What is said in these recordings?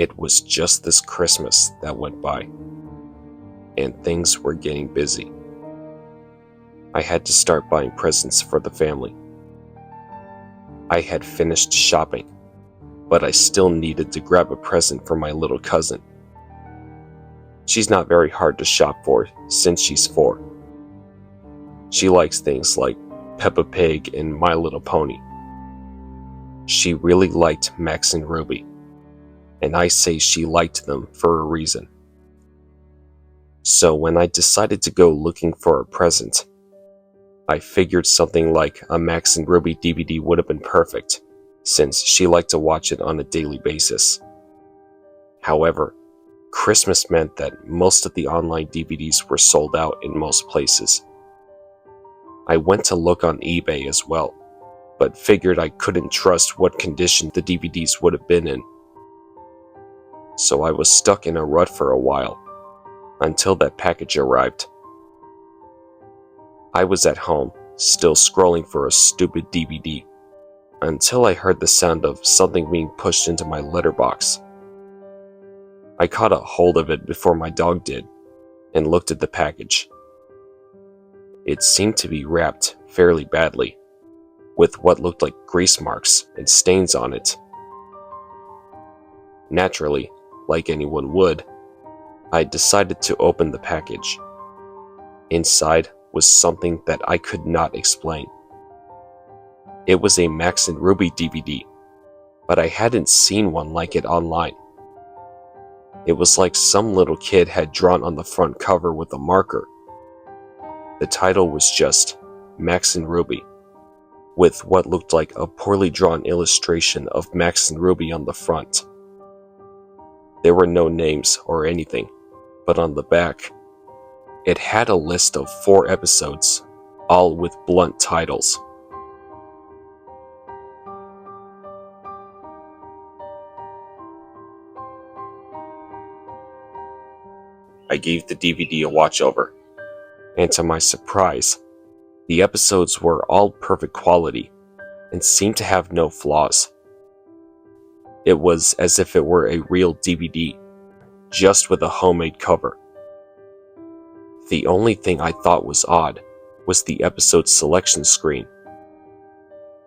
It was just this Christmas that went by, and things were getting busy. I had to start buying presents for the family. I had finished shopping, but I still needed to grab a present for my little cousin. She's not very hard to shop for since she's 4. She likes things like Peppa Pig and My Little Pony. She really liked Max and Ruby, and I say she liked them for a reason. So when I decided to go looking for a present, I figured something like a Max and Ruby DVD would have been perfect, since she liked to watch it on a daily basis. However, Christmas meant that most of the online DVDs were sold out in most places. I went to look on eBay as well, but figured I couldn't trust what condition the DVDs would have been in. So I was stuck in a rut for a while, until that package arrived. I was at home, still scrolling for a stupid DVD, until I heard the sound of something being pushed into my letterbox. I caught a hold of it before my dog did, and looked at the package. It seemed to be wrapped fairly badly, with what looked like grease marks and stains on it. Naturally, like anyone would, I decided to open the package. Inside was something that I could not explain. It was a Max and Ruby DVD, but I hadn't seen one like it online. It was like some little kid had drawn on the front cover with a marker. The title was just Max and Ruby, with what looked like a poorly drawn illustration of Max and Ruby on the front. There were no names or anything, but on the back, it had a list of 4 episodes, all with blunt titles. I gave the DVD a watch over, and to my surprise, the episodes were all perfect quality and seemed to have no flaws. It was as if it were a real DVD, just with a homemade cover. The only thing I thought was odd was the episode selection screen.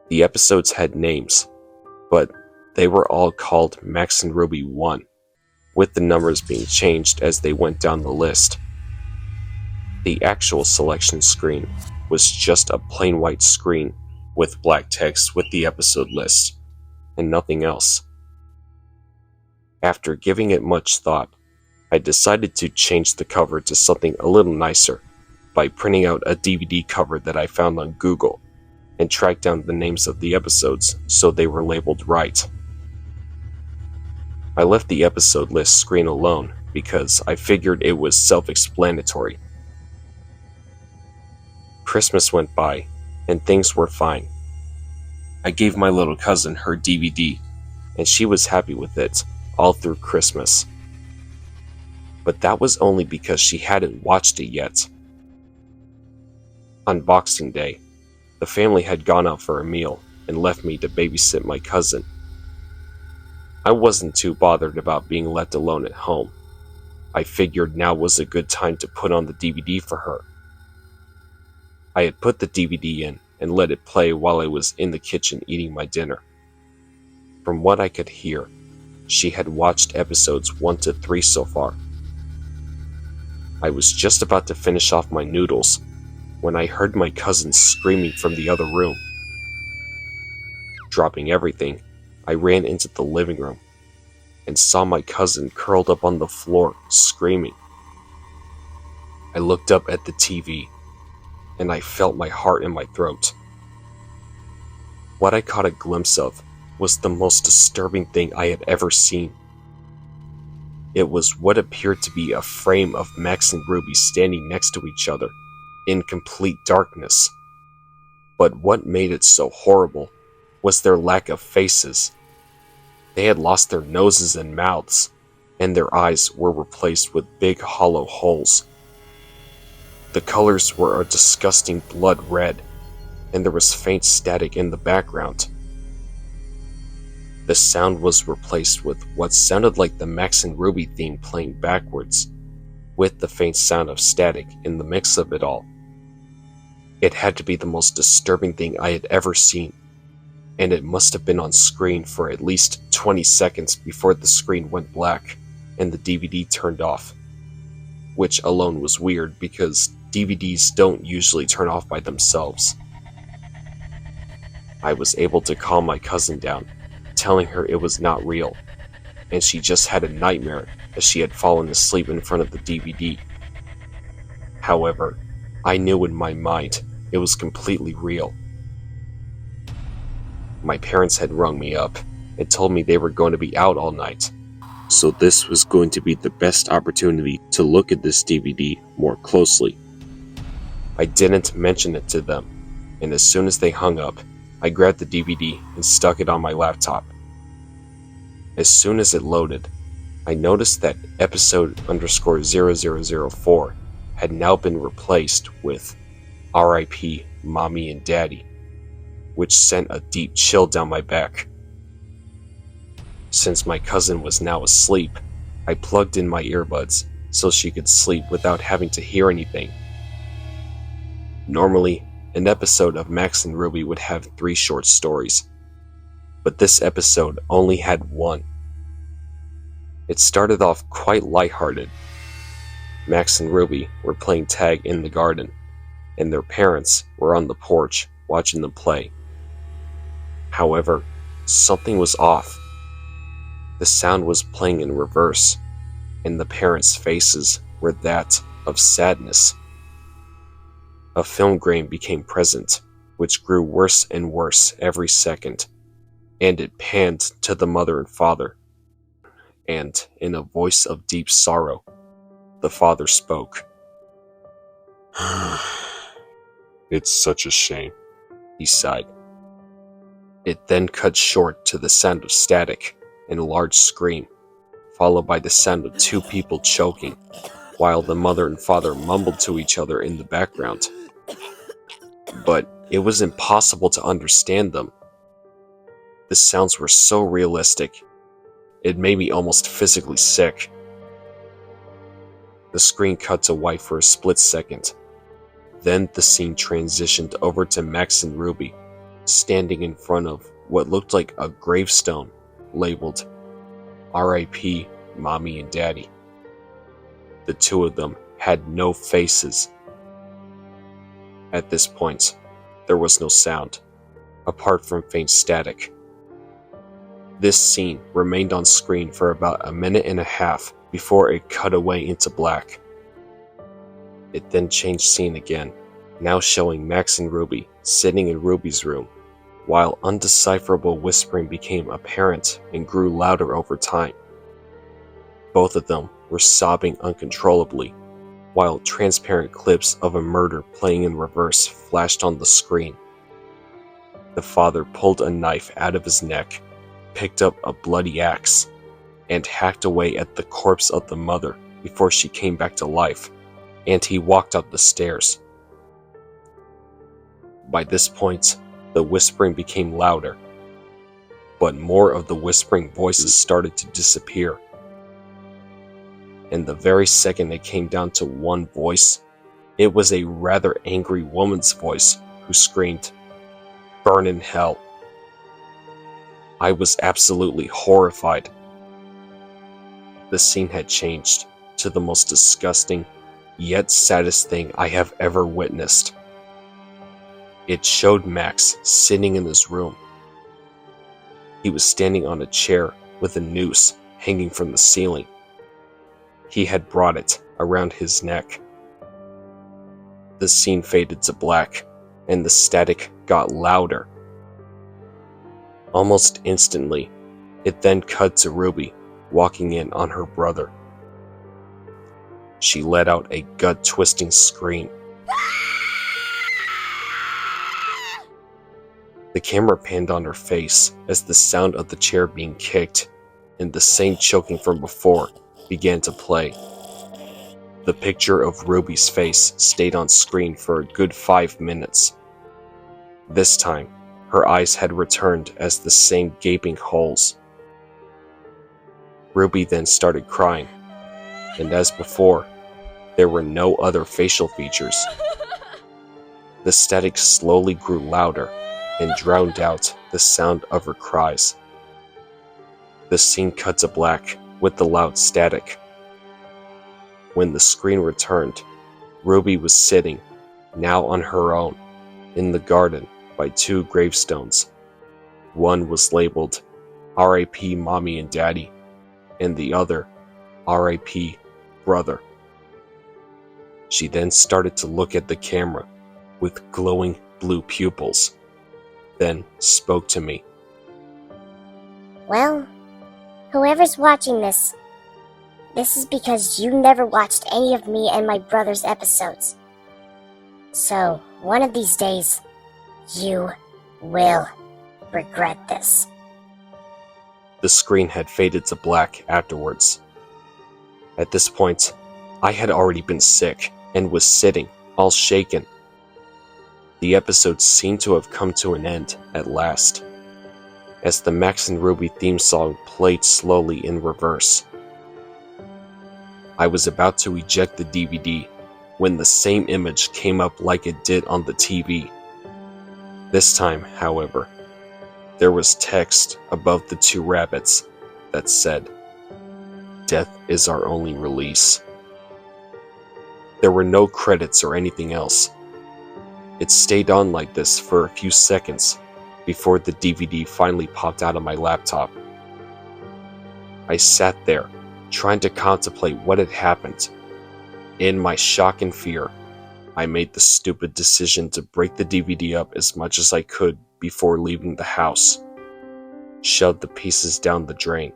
The episodes had names, but they were all called Max and Ruby 1, with the numbers being changed as they went down the list. The actual selection screen was just a plain white screen with black text with the episode list, and nothing else. After giving it much thought, I decided to change the cover to something a little nicer by printing out a DVD cover that I found on Google and tracked down the names of the episodes so they were labeled right. I left the episode list screen alone because I figured it was self-explanatory. Christmas went by, and things were fine. I gave my little cousin her DVD, and she was happy with it all through Christmas. But that was only because she hadn't watched it yet. On Boxing Day, the family had gone out for a meal and left me to babysit my cousin. I wasn't too bothered about being left alone at home. I figured now was a good time to put on the DVD for her. I had put the DVD in and let it play while I was in the kitchen eating my dinner. From what I could hear, she had watched episodes 1 to 3 so far. I was just about to finish off my noodles when I heard my cousin screaming from the other room. Dropping everything, I ran into the living room and saw my cousin curled up on the floor, screaming. I looked up at the TV, and I felt my heart in my throat. What I caught a glimpse of was the most disturbing thing I had ever seen. It was what appeared to be a frame of Max and Ruby standing next to each other, in complete darkness. But what made it so horrible was their lack of faces. They had lost their noses and mouths, and their eyes were replaced with big hollow holes. The colors were a disgusting blood red, and there was faint static in the background. The sound was replaced with what sounded like the Max and Ruby theme playing backwards, with the faint sound of static in the mix of it all. It had to be the most disturbing thing I had ever seen, and it must have been on screen for at least 20 seconds before the screen went black and the DVD turned off, which alone was weird because DVDs don't usually turn off by themselves. I was able to calm my cousin down, telling her it was not real, and she just had a nightmare as she had fallen asleep in front of the DVD. However, I knew in my mind it was completely real. My parents had rung me up and told me they were going to be out all night, so this was going to be the best opportunity to look at this DVD more closely. I didn't mention it to them, and as soon as they hung up, I grabbed the DVD and stuck it on my laptop. As soon as it loaded, I noticed that episode _0004 had now been replaced with RIP Mommy and Daddy, which sent a deep chill down my back. Since my cousin was now asleep, I plugged in my earbuds so she could sleep without having to hear anything. Normally, an episode of Max and Ruby would have 3 short stories, but this episode only had 1. It started off quite lighthearted. Max and Ruby were playing tag in the garden, and their parents were on the porch watching them play. However, something was off. The sound was playing in reverse, and the parents' faces were that of sadness. A film grain became present, which grew worse and worse every second, and it panned to the mother and father. And in a voice of deep sorrow, the father spoke. It's such a shame, he sighed. It then cut short to the sound of static and a large scream, followed by the sound of 2 people choking, while the mother and father mumbled to each other in the background. But it was impossible to understand them. The sounds were so realistic, it made me almost physically sick. The screen cut to white for a split second. Then the scene transitioned over to Max and Ruby, standing in front of what looked like a gravestone labeled RIP Mommy and Daddy. The 2 of them had no faces. At this point, there was no sound, apart from faint static. This scene remained on screen for about 1.5 minutes before it cut away into black. It then changed scene again, now showing Max and Ruby sitting in Ruby's room, while undecipherable whispering became apparent and grew louder over time. Both of them were sobbing uncontrollably, while transparent clips of a murder playing in reverse flashed on the screen. The father pulled a knife out of his neck, picked up a bloody axe, and hacked away at the corpse of the mother before she came back to life, and he walked up the stairs. By this point, the whispering became louder, but more of the whispering voices started to disappear. And the very second it came down to one voice, it was a rather angry woman's voice who screamed, "Burn in hell." I was absolutely horrified. The scene had changed to the most disgusting, yet saddest thing I have ever witnessed. It showed Max sitting in his room. He was standing on a chair with a noose hanging from the ceiling. He had brought it around his neck. The scene faded to black, and the static got louder. Almost instantly, it then cut to Ruby walking in on her brother. She let out a gut-twisting scream. The camera panned on her face as the sound of the chair being kicked and the same choking from before began to play. The picture of Ruby's face stayed on screen for a good 5 minutes. This time, her eyes had returned as the same gaping holes. Ruby then started crying, and as before, there were no other facial features. The static slowly grew louder and drowned out the sound of her cries. The scene cut to black with the loud static. When the screen returned, Ruby was sitting, now on her own, in the garden by two gravestones. One was labeled R.I.P. Mommy and Daddy, and the other R.I.P. Brother. She then started to look at the camera with glowing blue pupils, then spoke to me. Well, whoever's watching this is because you never watched any of me and my brother's episodes. So, one of these days, you will regret this. The screen had faded to black afterwards. At this point, I had already been sick and was sitting, all shaken. The episode seemed to have come to an end at last, as the Max and Ruby theme song played slowly in reverse. I was about to eject the DVD when the same image came up like it did on the TV. This time, however, there was text above the two rabbits that said, "Death is our only release." There were no credits or anything else. It stayed on like this for a few seconds before the DVD finally popped out of my laptop. I sat there, trying to contemplate what had happened. In my shock and fear, I made the stupid decision to break the DVD up as much as I could before leaving the house. Shoved the pieces down the drain.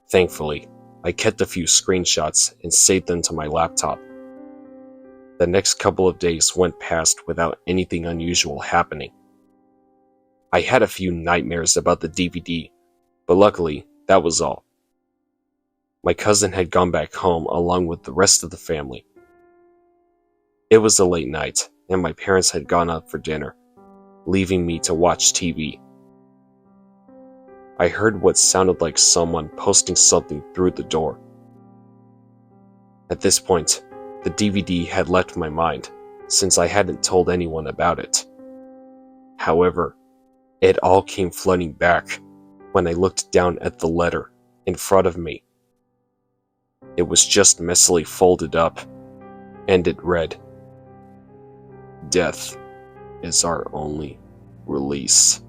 Thankfully, I kept a few screenshots and saved them to my laptop. The next couple of days went past without anything unusual happening. I had a few nightmares about the DVD, but luckily, that was all. My cousin had gone back home along with the rest of the family. It was a late night, and my parents had gone out for dinner, leaving me to watch TV. I heard what sounded like someone posting something through the door. At this point, the DVD had left my mind, since I hadn't told anyone about it. However, it all came flooding back when I looked down at the letter in front of me. It was just messily folded up, and it read, "Death is our only release."